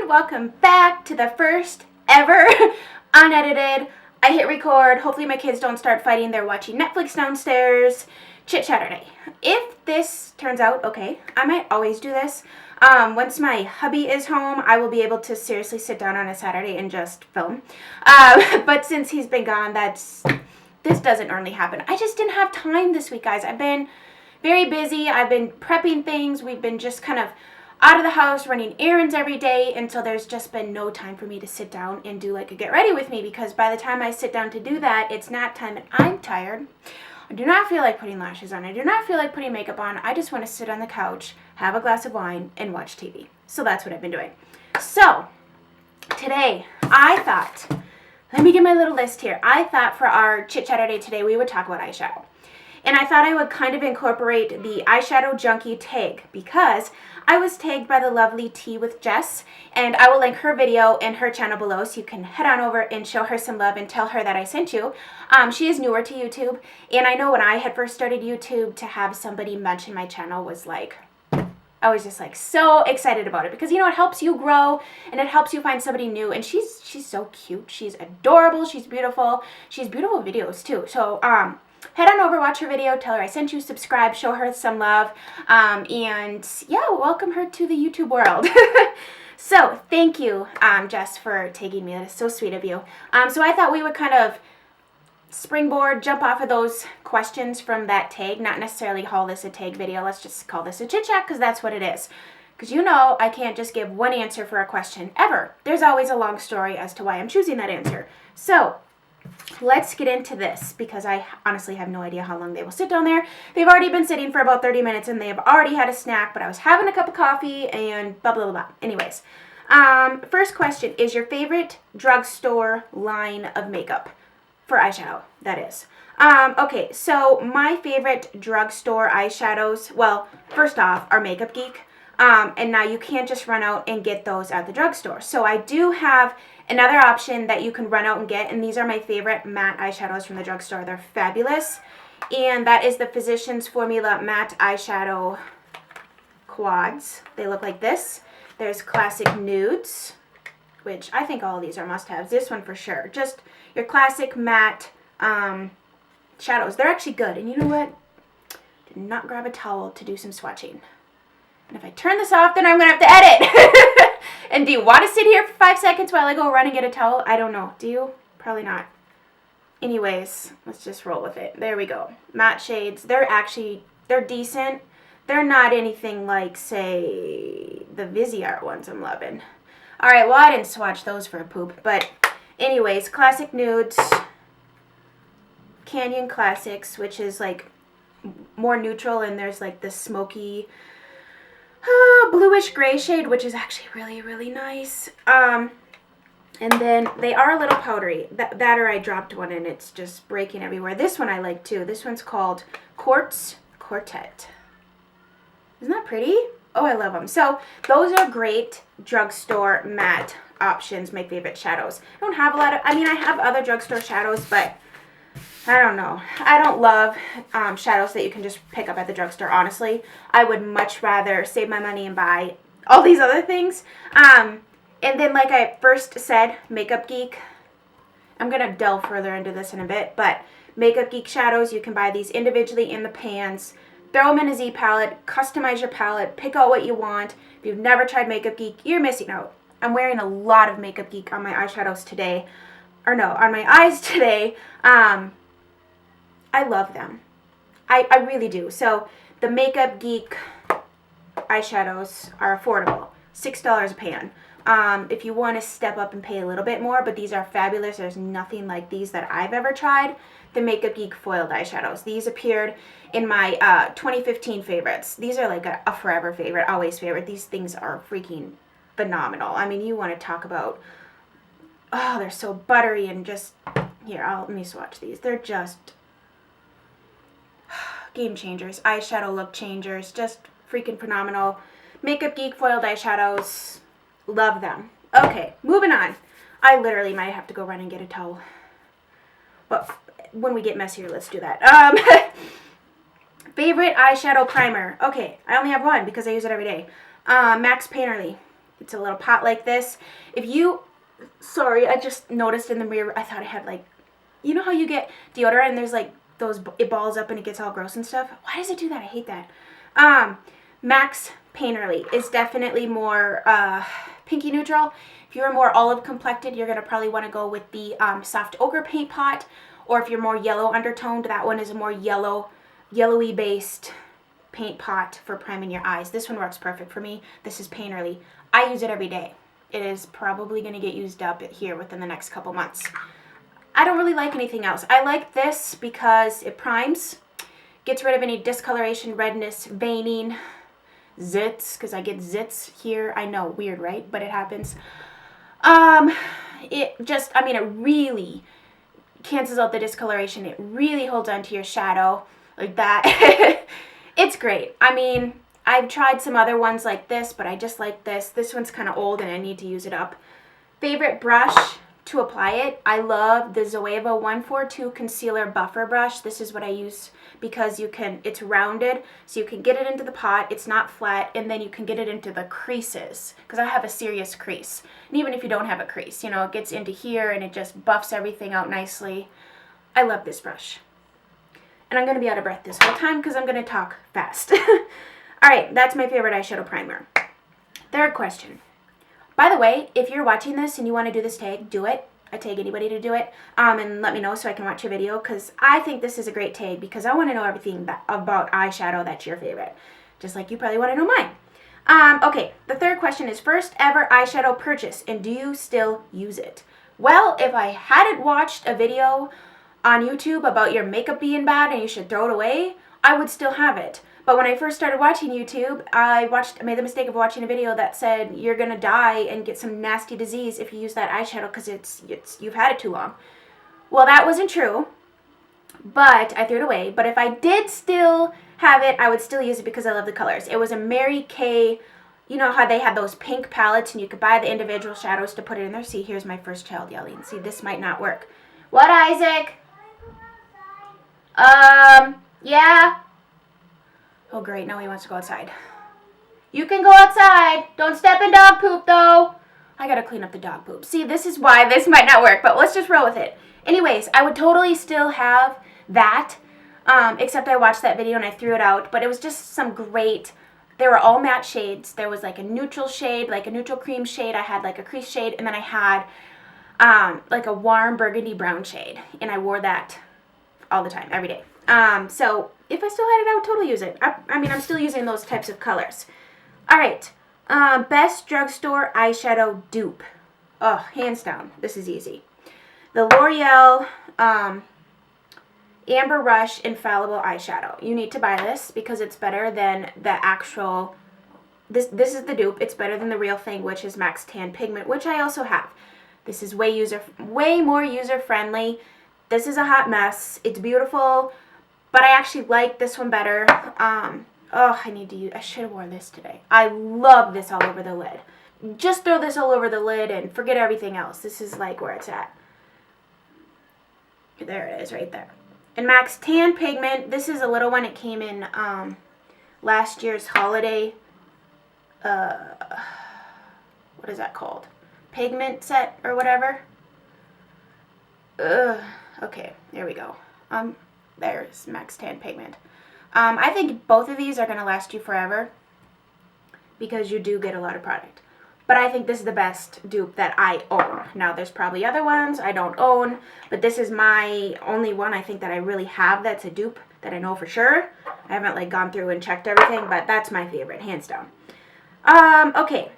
everyone, welcome back to the first ever unedited. I hit record. Hopefully my kids don't start fighting. They're watching Netflix downstairs. Chit-Chaturday. If this turns out okay, I might always do this. Once my hubby is home, I will be able to seriously sit down on a Saturday and just film. But since he's been gone, this doesn't normally happen. I just didn't have time this week, guys. I've been very busy. I've been prepping things. We've been just kind of out of the house running errands every day, and so there's just been no time for me to sit down and do like a get ready with me, because by the time I sit down to do that, it's nap time and I'm tired. I do not feel like putting lashes on. I do not feel like putting makeup on. I just want to sit on the couch, have a glass of wine, and watch TV. So that's what I've been doing. So today I thought, let me get my little list here. I thought for our Chit-Chaturday today we would talk about eyeshadow. And I thought I would kind of incorporate the eyeshadow junkie tag, because I was tagged by the lovely teawithjess, and I will link her video and her channel below, so you can head on over and show her some love and tell her that I sent you. She is newer to YouTube, and I know when I had first started YouTube, to have somebody mention my channel was like, I was just like so excited about it, because you know, it helps you grow and it helps you find somebody new. And she's so cute, she's adorable, she's beautiful videos too. So head on over, watch her video, tell her I sent you, subscribe, show her some love, and yeah, welcome her to the YouTube world. So thank you, Jess, for tagging me. That is so sweet of you. So I thought we would kind of springboard, jump off of those questions from that tag, not necessarily call this a tag video. Let's just call this a chit chat, because that's what it is. Because you know, I can't just give one answer for a question ever. There's always a long story as to why I'm choosing that answer. So let's get into this, because I honestly have no idea how long they will sit down there. They've already been sitting for about 30 minutes and they have already had a snack, but I was having a cup of coffee and blah, blah, blah, blah. Anyways, first question is your favorite drugstore line of makeup for eyeshadow, that is. Okay, so my favorite drugstore eyeshadows, well, first off, are Makeup Geek. And now you can't just run out and get those at the drugstore. So I do have another option that you can run out and get, and these are my favorite matte eyeshadows from the drugstore. They're fabulous. And that is the Physicians Formula Matte Eyeshadow Quads. They look like this. There's Classic Nudes, which I think all of these are must-haves. This one for sure. Just your classic matte shadows. They're actually good. And you know what? Did not grab a towel to do some swatching. And if I turn this off, then I'm going to have to edit. And do you want to sit here for 5 seconds while I go run and get a towel? I don't know. Do you? Probably not. Anyways, let's just roll with it. There we go. Matte shades. They're decent. They're not anything like, say, the Viseart ones I'm loving. Alright, well, I didn't swatch those for a poop. But anyways, Classic Nudes. Canyon Classics, which is like more neutral, and there's like the smoky bluish gray shade, which is actually really, really nice. And then they are a little powdery. That or I dropped one and it's just breaking everywhere. This one I like too. This one's called Quartz Quartet. Isn't that pretty? Oh, I love them. So those are great drugstore matte options, my favorite shadows. I don't have a lot of, I mean, I have other drugstore shadows, but I don't know. I don't love shadows that you can just pick up at the drugstore, honestly. I would much rather save my money and buy all these other things. And then, like I first said, Makeup Geek. I'm going to delve further into this in a bit, but Makeup Geek shadows, you can buy these individually in the pans. Throw them in a Z palette, customize your palette, pick out what you want. If you've never tried Makeup Geek, you're missing out. I'm wearing a lot of Makeup Geek on my eyeshadows today. Or no, on my eyes today. I love them. I really do. So the Makeup Geek eyeshadows are affordable. $6 a pan. If you want to step up and pay a little bit more, but these are fabulous. There's nothing like these that I've ever tried. The Makeup Geek foiled eyeshadows. These appeared in my 2015 favorites. These are like a forever favorite, always favorite. These things are freaking phenomenal. I mean, you want to talk about, oh, they're so buttery and just, here, let me swatch these. They're just game changers, eyeshadow look changers, just freaking phenomenal. Makeup Geek foiled eyeshadows, love them. Okay, moving on. I literally might have to go run and get a towel. But when we get messier, let's do that. Favorite eyeshadow primer. Okay, I only have one because I use it every day. Max Painterly. It's a little pot like this. If you, sorry, I just noticed in the mirror, I thought I had like, you know how you get deodorant and there's like those, it balls up and it gets all gross and stuff? Why does it do that? I hate that. Max Painterly is definitely more pinky neutral. If you're more olive complected, you're going to probably want to go with the soft ochre paint pot. Or if you're more yellow undertoned, that one is a more yellowy based paint pot for priming your eyes. This one works perfect for me. This is Painterly. I use it every day. It is probably going to get used up here within the next couple months. I don't really like anything else. I like this because it primes, gets rid of any discoloration, redness, veining, zits, because I get zits here. I know, weird, right? But it happens. It just, I mean, it really cancels out the discoloration. It really holds on to your shadow like that. It's great. I mean, I've tried some other ones like this, but I just like this. This one's kind of old and I need to use it up. Favorite brush to apply it, I love the Zoeva 142 Concealer Buffer Brush. This is what I use because you can, it's rounded, so you can get it into the pot, it's not flat, and then you can get it into the creases, because I have a serious crease. And even if you don't have a crease, you know, it gets into here and it just buffs everything out nicely. I love this brush. And I'm going to be out of breath this whole time because I'm going to talk fast. Alright, that's my favorite eyeshadow primer. Third question. By the way, if you're watching this and you want to do this tag, do it. I tag anybody to do it. And let me know so I can watch your video, because I think this is a great tag because I want to know everything about eyeshadow that's your favorite. Just like you probably want to know mine. Okay, the third question is first ever eyeshadow purchase, and do you still use it? Well, if I hadn't watched a video on YouTube about your makeup being bad and you should throw it away, I would still have it. But when I first started watching YouTube, I made the mistake of watching a video that said you're gonna die and get some nasty disease if you use that eyeshadow because you've had it too long. Well, that wasn't true, but I threw it away. But if I did still have it, I would still use it because I love the colors. It was a Mary Kay, you know how they had those pink palettes and you could buy the individual shadows to put it in there. See, here's my first child yelling. See, this might not work. What, Isaac? Yeah. Oh, great. Now he wants to go outside. You can go outside. Don't step in dog poop, though. I got to clean up the dog poop. See, this is why this might not work, but let's just roll with it. Anyways, I would totally still have that, except I watched that video and I threw it out, but it was just some great, they were all matte shades. There was like a neutral shade, like a neutral cream shade. I had like a crease shade, and then I had like a warm burgundy brown shade, and I wore that all the time, every day. So if I still had it, I would totally use it. I mean, I'm still using those types of colors. All right. Best drugstore eyeshadow dupe. Oh, hands down. This is easy. The L'Oreal Amber Rush Infallible Eyeshadow. You need to buy this because it's better than the actual... This is the dupe. It's better than the real thing, which is Max Tan Pigment, which I also have. This is way more user-friendly. This is a hot mess. It's beautiful, but I actually like this one better. Oh, I should have worn this today. I love this all over the lid. Just throw this all over the lid and forget everything else. This is like where it's at. There it is right there. And Max Tan Pigment, this is a little one. It came in last year's holiday, what is that called? Pigment set or whatever. Okay, there we go. There's Max Tan Pigment. I think both of these are going to last you forever because you do get a lot of product. But I think this is the best dupe that I own. Now, there's probably other ones I don't own, but this is my only one I think that I really have that's a dupe that I know for sure. I haven't like gone through and checked everything, but that's my favorite, hands down. Okay.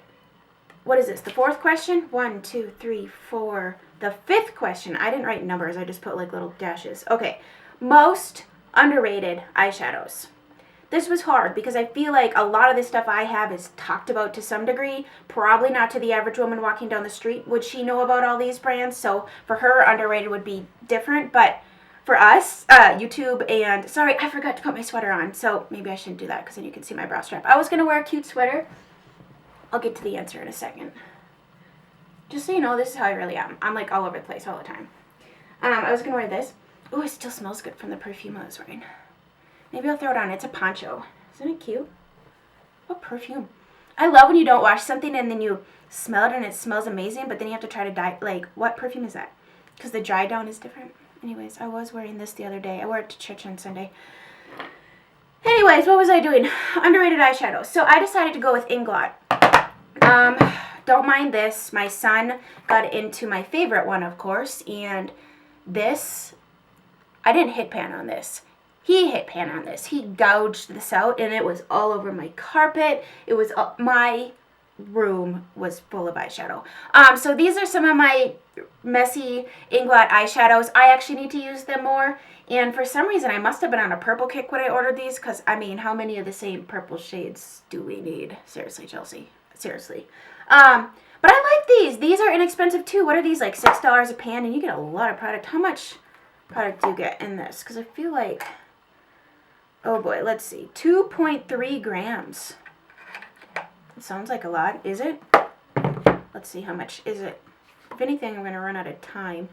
What is this? The fourth question? 1, 2, 3, 4. The fifth question. I didn't write numbers. I just put like little dashes. Okay. Most underrated eyeshadows. This was hard because I feel like a lot of the stuff I have is talked about to some degree. Probably not to the average woman walking down the street would she know about all these brands. So for her, underrated would be different. But for us, YouTube and... Sorry, I forgot to put my sweater on. So maybe I shouldn't do that because then you can see my brow strap. I was going to wear a cute sweater. I'll get to the answer in a second. Just so you know, this is how I really am. I'm like all over the place all the time. I was going to wear this. Oh, it still smells good from the perfume I was wearing. Maybe I'll throw it on. It's a poncho. Isn't it cute? What perfume? I love when you don't wash something and then you smell it and it smells amazing, but then you have to try to dye, like, what perfume is that? Because the dry down is different. Anyways, I was wearing this the other day. I wore it to church on Sunday. Anyways, what was I doing? Underrated eyeshadow. So I decided to go with Inglot. Don't mind this. My son got into my favorite one, of course, and this, I didn't hit pan on this. He hit pan on this. He gouged this out, and it was all over my carpet. It was, my room was full of eyeshadow. So these are some of my messy Inglot eyeshadows. I actually need to use them more, and for some reason I must have been on a purple kick when I ordered these, because I mean, how many of the same purple shades do we need? Seriously, Chelsea, seriously. But I like these. These are inexpensive too. What are these, like $6 a pan, and you get a lot of product. How much product do you get in this? Because I feel like, oh boy, let's see, 2.3 grams. It sounds like a lot. Is it? Let's see, how much is it? If anything, I'm going to run out of time.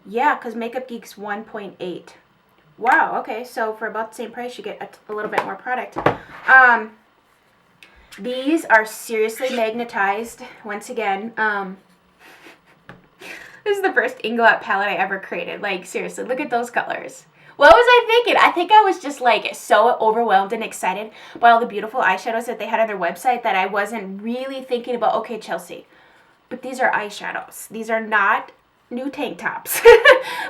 Yeah, because Makeup Geek's 1.8. Wow, okay, so for about the same price, you get a little bit more product. These are seriously magnetized. Once again, this is the first Inglot palette I ever created. Like, seriously, look at those colors. What was I thinking? I think I was just, like, so overwhelmed and excited by all the beautiful eyeshadows that they had on their website that I wasn't really thinking about, okay, Chelsea, but these are eyeshadows. These are not new tank tops.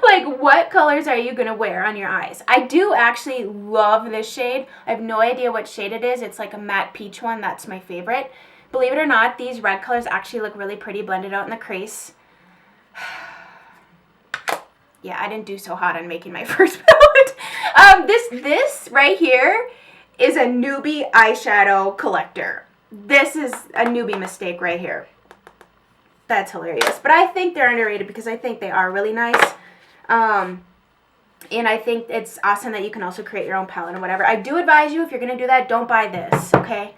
Like, what colors are you going to wear on your eyes? I do actually love this shade. I have no idea what shade it is. It's like a matte peach one. That's my favorite. Believe it or not, these red colors actually look really pretty blended out in the crease. Yeah, I didn't do so hot on making my first palette. This right here is a newbie eyeshadow collector. This is a newbie mistake right here. That's hilarious. But I think they're underrated because I think they are really nice. And I think it's awesome that you can also create your own palette and whatever. I do advise you, if you're going to do that, don't buy this, okay?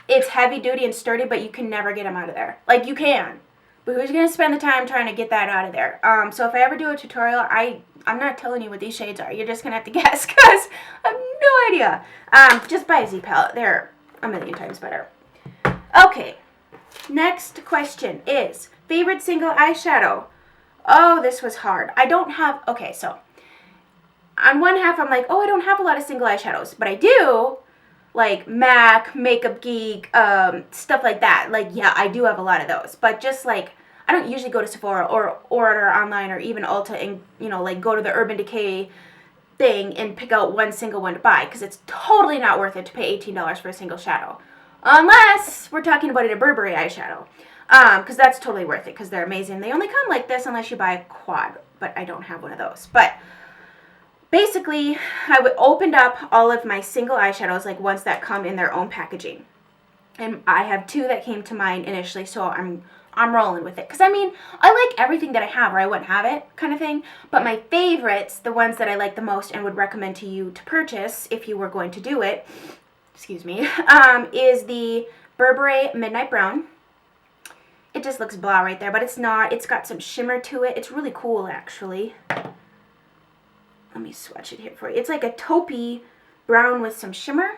It's heavy duty and sturdy, but you can never get them out of there. Like, you can. But who's going to spend the time trying to get that out of there? So if I ever do a tutorial, I'm not telling you what these shades are. You're just going to have to guess because I have no idea. Just buy a Z palette. They're a million times better. Okay. Next question is, favorite single eyeshadow? Oh, this was hard. I don't have, okay, so on one half I'm like, oh, I don't have a lot of single eyeshadows, but I do, like MAC, Makeup Geek, stuff like that. Like, yeah, I do have a lot of those, but just like, I don't usually go to Sephora or order online or even Ulta and, you know, like go to the Urban Decay thing and pick out one single one to buy, because it's totally not worth it to pay $18 for a single shadow. Unless we're talking about a Burberry eyeshadow, because that's totally worth it because they're amazing. They only come like this unless you buy a quad, but I don't have one of those. But basically, I opened up all of my single eyeshadows, like ones that come in their own packaging. And I have two that came to mind initially, so I'm rolling with it. Because, I mean, I like everything that I have or I wouldn't have it kind of thing. But my favorites, the ones that I like the most and would recommend to you to purchase if you were going to do it, excuse me, is the Burberry Midnight Brown. It just looks blah right there, but it's not. It's got some shimmer to it. It's really cool, actually. Let me swatch it here for you. It's like a taupey brown with some shimmer,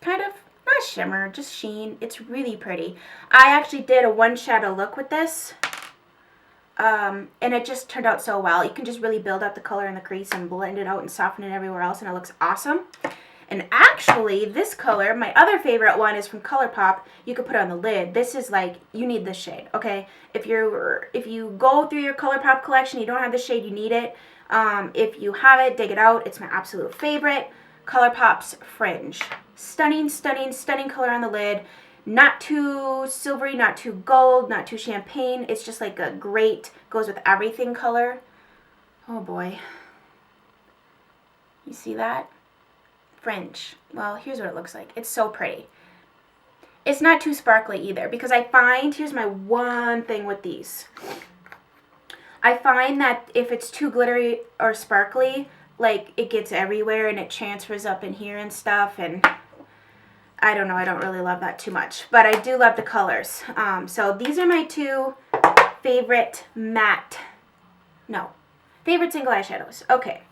kind of. Not shimmer, just sheen. It's really pretty. I actually did a one shadow look with this, and it just turned out so well. You can just really build up the color in the crease and blend it out and soften it everywhere else, and it looks awesome. And actually, this color, my other favorite one is from ColourPop. You could put it on the lid. This is like, you need this shade, okay? If you go through your ColourPop collection, you don't have the shade, you need it. If you have it, dig it out. It's my absolute favorite. ColourPop's Fringe. Stunning, stunning, stunning color on the lid. Not too silvery, not too gold, not too champagne. It's just like a great, goes with everything color. Oh boy. You see that? Fringe. Well, here's what it looks like. It's so pretty. It's not too sparkly either, because I find, here's my one thing with these. I find that if it's too glittery or sparkly, like, it gets everywhere and it transfers up in here and stuff, and I don't know, I don't really love that too much. But I do love the colors. So these are my two favorite favorite single eyeshadows. Okay.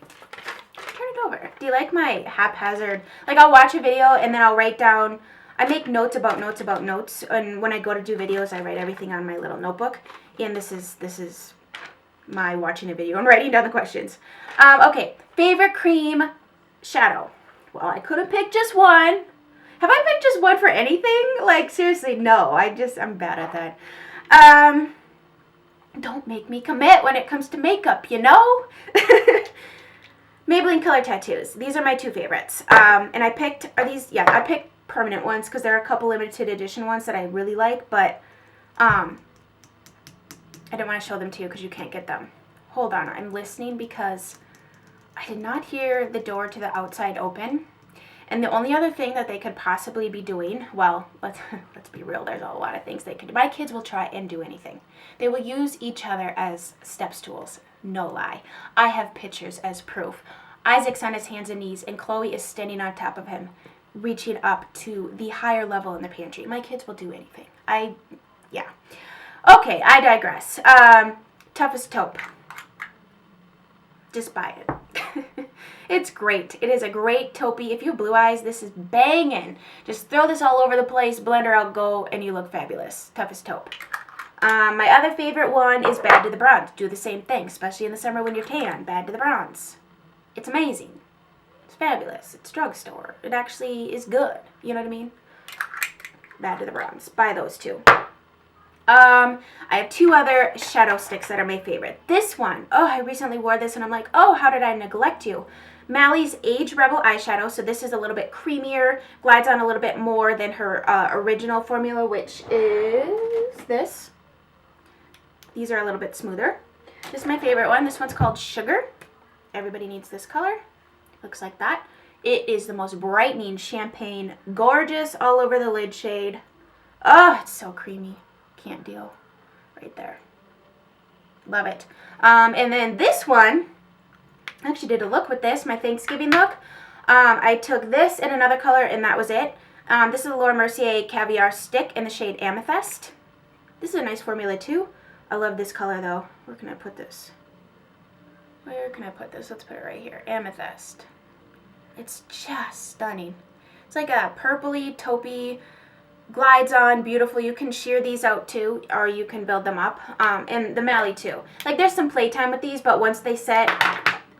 Turn it over. Do you like my haphazard, like I'll watch a video and then I'll write down, I make notes about notes about notes, and when I go to do videos, I write everything on my little notebook. And this is my watching a video and writing down the questions. Okay, favorite cream shadow. Well, I could have picked just one. Have I picked just one for anything? Like, seriously, no. I'm bad at that. Don't make me commit when it comes to makeup, you know? Maybelline Color Tattoos. These are my two favorites. And I picked, I picked permanent ones because there are a couple limited edition ones that I really like, but I didn't want to show them to you because you can't get them. Hold on, I'm listening because I did not hear the door to the outside open. And the only other thing that they could possibly be doing, well, let's be real, there's a lot of things they could do. My kids will try and do anything. They will use each other as step stools. No lie. I have pictures as proof. Isaac's on his hands and knees, and Chloe is standing on top of him, reaching up to the higher level in the pantry. My kids will do anything. Yeah. Okay, I digress. Toughest taupe. Just buy it. It's great. It is a great taupey. If you have blue eyes, this is banging. Just throw this all over the place, blender out, go, and you look fabulous. Toughest taupe. My other favorite one is Bad to the Bronze. Do the same thing, especially in the summer when you're tan. Bad to the Bronze. It's amazing. It's fabulous. It's drugstore. It actually is good. You know what I mean? Bad to the Bronze. Buy those two. I have two other shadow sticks that are my favorite. This one, oh, I recently wore this and I'm like, oh, how did I neglect you? Mally's Age Rebel eyeshadow. So this is a little bit creamier, glides on a little bit more than her original formula, which is this. These are a little bit smoother. This is my favorite one. This one's called Sugar. Everybody needs this color. Looks like that. It is the most brightening champagne, gorgeous all over the lid shade. Oh, it's so creamy. Can't deal. Right there. Love it. And then this one, I actually did a look with this, my Thanksgiving look. I took this in another color and that was it. This is the Laura Mercier Caviar Stick in the shade Amethyst. This is a nice formula too. I love this color though. Where can I put this? Where can I put this? Let's put it right here. Amethyst. It's just stunning. It's like a purpley, taupey, glides on beautiful. You can shear these out too, or you can build them up. And the Mally too. Like there's some playtime with these, but once they set,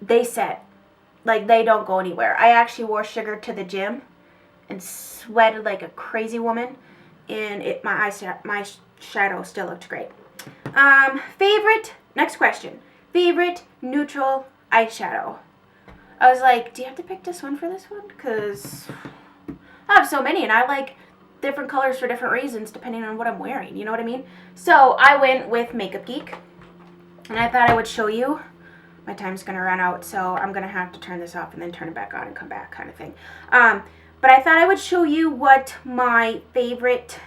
they set. Like they don't go anywhere. I actually wore Sugar to the gym and sweated like a crazy woman, and my shadow still looked great. Next question. Favorite neutral eyeshadow. I was like, do you have to pick just one for this one? Because I have so many, and I like different colors for different reasons depending on what I'm wearing. You know what I mean? So I went with Makeup Geek, and I thought I would show you. My time's going to run out, so I'm going to have to turn this off and then turn it back on and come back kind of thing. But I thought I would show you what my favorite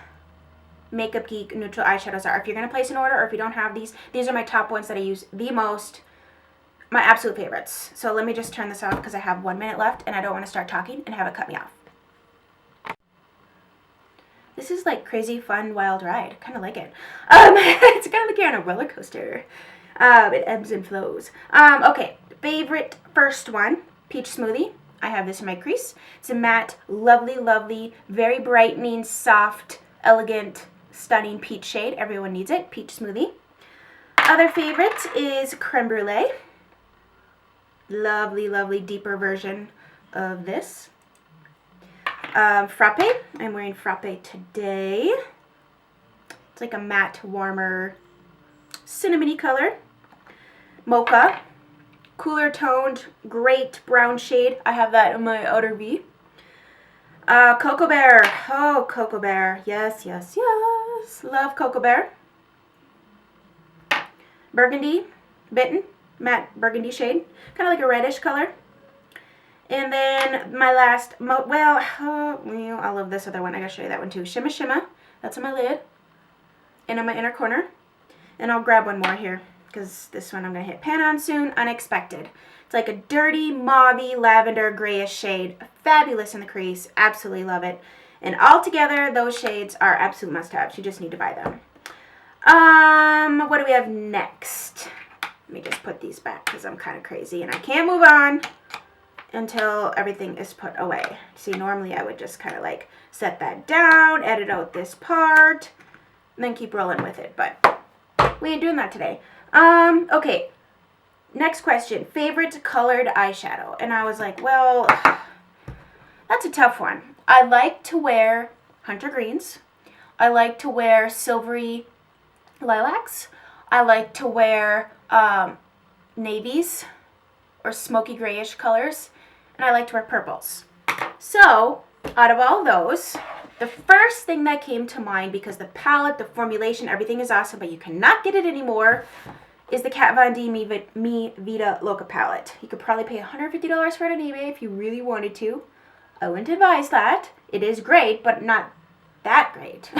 Makeup Geek neutral eyeshadows are. If you're going to place an order or if you don't have these are my top ones that I use the most. My absolute favorites. So let me just turn this off because I have 1 minute left and I don't want to start talking and have it cut me off. This is like crazy, fun, wild ride. Kind of like it. It's kind of like you're on a roller coaster. It ebbs and flows. Okay, favorite first one, Peach Smoothie. I have this in my crease. It's a matte, lovely, lovely, very brightening, soft, elegant, stunning peach shade. Everyone needs it. Peach Smoothie. Other favorite is Creme Brulee. Lovely, lovely, deeper version of this. Frappe. I'm wearing Frappe today. It's like a matte, warmer, cinnamony color. Mocha. Cooler toned, great brown shade. I have that in my outer V. Cocoa Bear. Oh, Cocoa Bear. Yes, yes, yes. Love Cocoa Bear. Burgundy. Bitten. Matte burgundy shade. Kind of like a reddish color. And then my last, I love this other one. I gotta show you that one too. Shimma Shimma. That's on my lid. And on my inner corner. And I'll grab one more here, because this one I'm gonna hit pan on soon. Unexpected. It's like a dirty, mauvey, lavender, grayish shade. Fabulous in the crease. Absolutely love it. And all together, those shades are absolute must-haves. You just need to buy them. What do we have next? Let me just put these back because I'm kind of crazy and I can't move on. until everything is put away. See, normally I would just kind of like set that down, edit out this part, and then keep rolling with it, but we ain't doing that today. Okay, next question, favorite colored eyeshadow. And I was like, well, that's a tough one. I like to wear hunter greens. I like to wear silvery lilacs. I like to wear navies or smoky grayish colors. And I like to wear purples. So, out of all those, the first thing that came to mind, because the palette, the formulation, everything is awesome, but you cannot get it anymore, is the Kat Von D Me Vida Loca palette. You could probably pay $150 for it on eBay if you really wanted to. I wouldn't advise that. It is great, but not that great.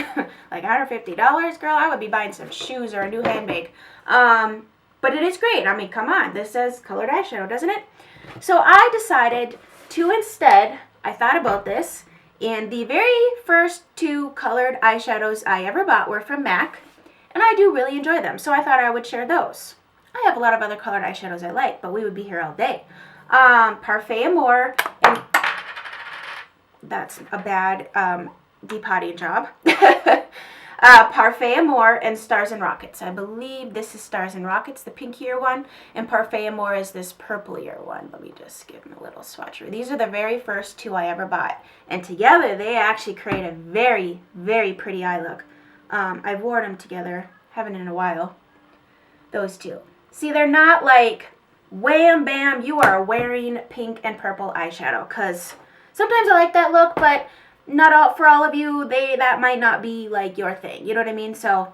Like $150, girl, I would be buying some shoes or a new handbag. But it is great. I mean, come on. This says colored eyeshadow, doesn't it? So I decided to instead, I thought about this, and the very first 2 colored eyeshadows I ever bought were from MAC, and I do really enjoy them, so I thought I would share those. I have a lot of other colored eyeshadows I like, but we would be here all day. Parfait Amour, and that's a bad depotting job. Parfait Amour and Stars and Rockets. I believe this is Stars and Rockets, the pinkier one, and Parfait Amour is this purplier one. Let me just give them a little swatch. These are the very first 2 I ever bought, and together they actually create a very, very pretty eye look. I've worn them together, haven't in a while. Those 2. See, they're not like, wham, bam, you are wearing pink and purple eyeshadow, because sometimes I like that look, but not all for all of you. That might not be like your thing. You know what I mean? So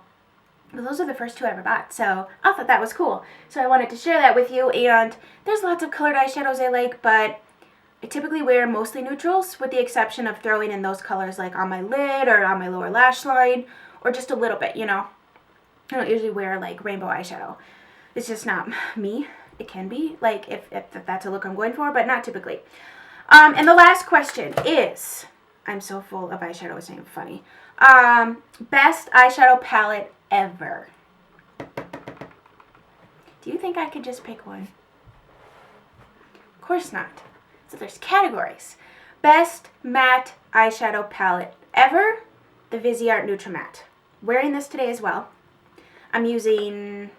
those are the first 2 I ever bought. So I thought that was cool. So I wanted to share that with you. And there's lots of colored eyeshadows I like, but I typically wear mostly neutrals, with the exception of throwing in those colors like on my lid or on my lower lash line, or just a little bit, you know. I don't usually wear like rainbow eyeshadow. It's just not me. It can be, like, if that's a look I'm going for, but not typically. And the last question is, I'm so full of eyeshadow, it's not even funny. Best eyeshadow palette ever. Do you think I could just pick one? Of course not. So there's categories. Best matte eyeshadow palette ever, the Viseart Neutral Matte. Wearing this today as well. I'm using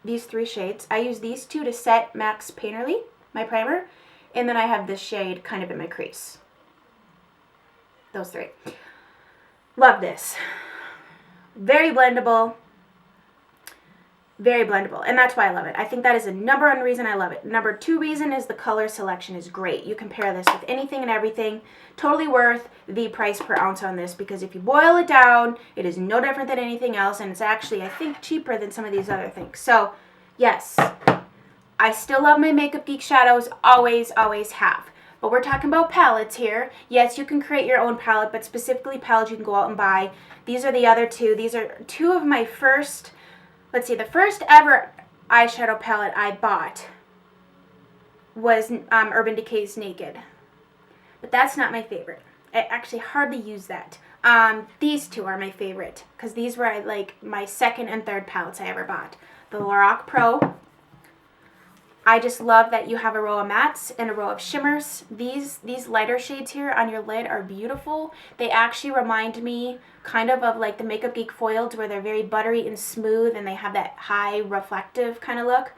these 3 shades. I use these 2 to set Max Painterly, my primer, and then I have this shade kind of in my crease. Those 3. Love this. Very blendable. Very blendable. And that's why I love it. I think that is the number 1 reason I love it. Number 2 reason is the color selection is great. You can pair this with anything and everything. Totally worth the price per ounce on this, because if you boil it down, it is no different than anything else. And it's actually, I think, cheaper than some of these other things. So, yes, I still love my Makeup Geek shadows. Always, always have. But we're talking about palettes here. Yes, you can create your own palette, but specifically palettes you can go out and buy. These are the other 2. These are 2 of my first, let's see, the first ever eyeshadow palette I bought was Urban Decay's Naked. But that's not my favorite. I actually hardly use that. These 2 are my favorite, because these were like my second and third palettes I ever bought. The Lorac Pro. I just love that you have a row of mattes and a row of shimmers. These lighter shades here on your lid are beautiful. They actually remind me kind of like the Makeup Geek foiled, where they're very buttery and smooth and they have that high reflective kind of look.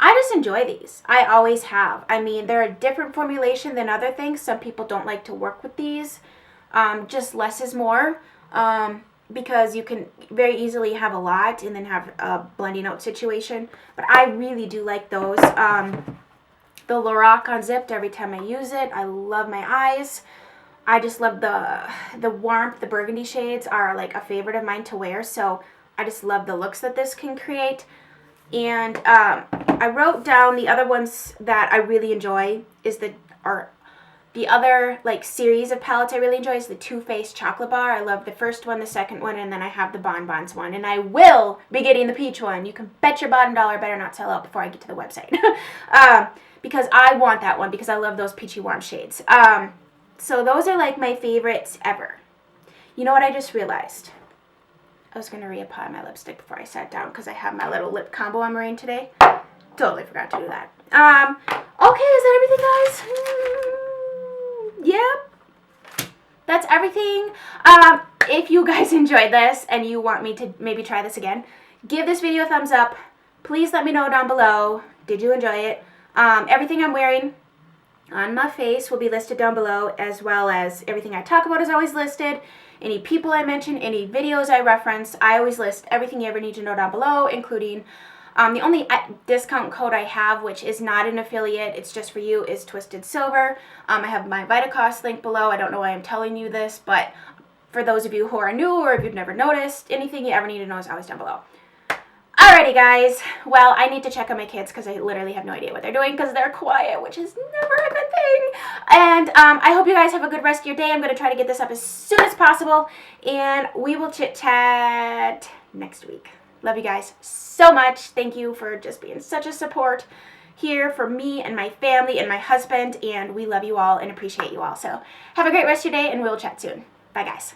I just enjoy these. I always have. I mean, they're a different formulation than other things. Some people don't like to work with these. Just less is more. Because you can very easily have a lot and then have a blending out situation. But I really do like those. The Lorac Unzipped, every time I use it, I love my eyes. I just love the warmth. The burgundy shades are like a favorite of mine to wear. So I just love the looks that this can create. And I wrote down the other ones that I really enjoy is the other like series of palettes I really enjoy is the Too Faced Chocolate Bar. I love the first one, the second one, and then I have the Bonbons one. And I will be getting the peach one. You can bet your bottom dollar better not sell out before I get to the website. Because I want that one because I love those peachy warm shades. So those are like my favorites ever. You know what I just realized? I was going to reapply my lipstick before I sat down because I have my little lip combo I'm wearing today. Totally forgot to do that. Okay, is that everything, guys? Yep. That's everything. If you guys enjoyed this and you want me to maybe try this again, give this video a thumbs up. Please let me know down below. Did you enjoy it? Everything I'm wearing on my face will be listed down below, as well as everything I talk about is always listed. Any people I mention, any videos I reference, I always list everything you ever need to know down below, including the only discount code I have, which is not an affiliate, it's just for you, is Twisted Silver. I have my Vida cost link below. I don't know why I'm telling you this, but for those of you who are new or if you've never noticed, anything you ever need to know is always down below. Alrighty, guys. Well, I need to check on my kids because I literally have no idea what they're doing because they're quiet, which is never a good thing. And I hope you guys have a good rest of your day. I'm going to try to get this up as soon as possible, and we will chit-chat next week. Love you guys so much. Thank you for just being such a support here for me and my family and my husband, and we love you all and appreciate you all. So have a great rest of your day, and we'll chat soon. Bye, guys.